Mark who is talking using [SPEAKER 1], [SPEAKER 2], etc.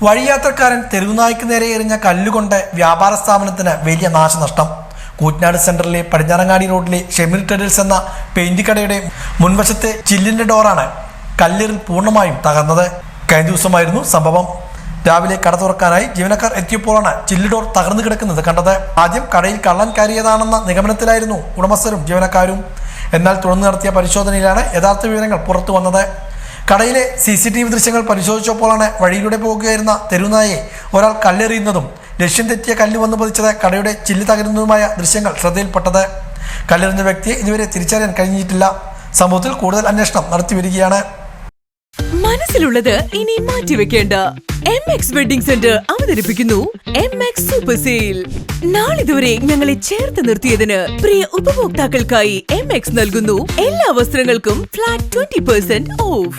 [SPEAKER 1] വഴിയാത്രക്കാരൻ തെരുവുനായ്ക്ക് നേരെ എറിഞ്ഞ കല്ലുകൊണ്ട് വ്യാപാര സ്ഥാപനത്തിന് വലിയ നാശനഷ്ടം. കൂറ്റനാട് സെന്ററിലെ പടിഞ്ഞാറങ്ങാടി റോഡിലെ ഷെമീർ ട്രേഡേഴ്സ് എന്ന പെയിന്റ് കടയുടെ മുൻവശത്തെ ചില്ലിന്റെ ഡോറാണ് കല്ലേറിൽ പൂർണ്ണമായും തകർന്നത്. കഴിഞ്ഞ ദിവസമായിരുന്നു സംഭവം. രാവിലെ കട തുറക്കാനായി ജീവനക്കാർ എത്തിയപ്പോഴാണ് ചില്ല് ഡോർ തകർന്നു കിടക്കുന്നത് കണ്ടത്. ആദ്യം കടയിൽ കള്ളൻ കയറിയതാണെന്ന നിഗമനത്തിലായിരുന്നു ഉടമസ്ഥരും ജീവനക്കാരും. എന്നാൽ തുടർന്ന് നടത്തിയ പരിശോധനയിലാണ് യഥാർത്ഥ വിവരങ്ങൾ പുറത്തു വന്നത്. കടയിലെ CCTV ദൃശ്യങ്ങൾ പരിശോധിച്ചപ്പോഴാണ് വഴിയിലൂടെ പോകുകയായിരുന്ന തെരുവുനായെ ഒരാൾ കല്ലെറിയുന്നതും ലക്ഷ്യം തെറ്റിയ കല്ല് വന്നു പതിച്ചത് കടയുടെ ചില്ല് തകരുന്നതുമായ ദൃശ്യങ്ങൾ ശ്രദ്ധയിൽപ്പെട്ടത്. കല്ലെറിഞ്ഞ വ്യക്തിയെ ഇതുവരെ തിരിച്ചറിയാൻ കഴിഞ്ഞിട്ടില്ല. സംഭവത്തിൽ കൂടുതൽ അന്വേഷണം നടത്തിവരികയാണ്.
[SPEAKER 2] മനസ്സിലുള്ളത് ഇനി മാറ്റിവെക്കേണ്ട MX വെഡിംഗ് സെന്റർ അവതരിപ്പിക്കുന്നു MX സൂപ്പർ സെയിൽ. നാളിതുവരെ ഞങ്ങളെ ചേർത്ത് നിർത്തിയതിന് പ്രിയ ഉപഭോക്താക്കൾക്കായി MX നൽകുന്നു എല്ലാ വസ്ത്രങ്ങൾക്കും ഫ്ലാറ്റ് 20% ഓഫ്.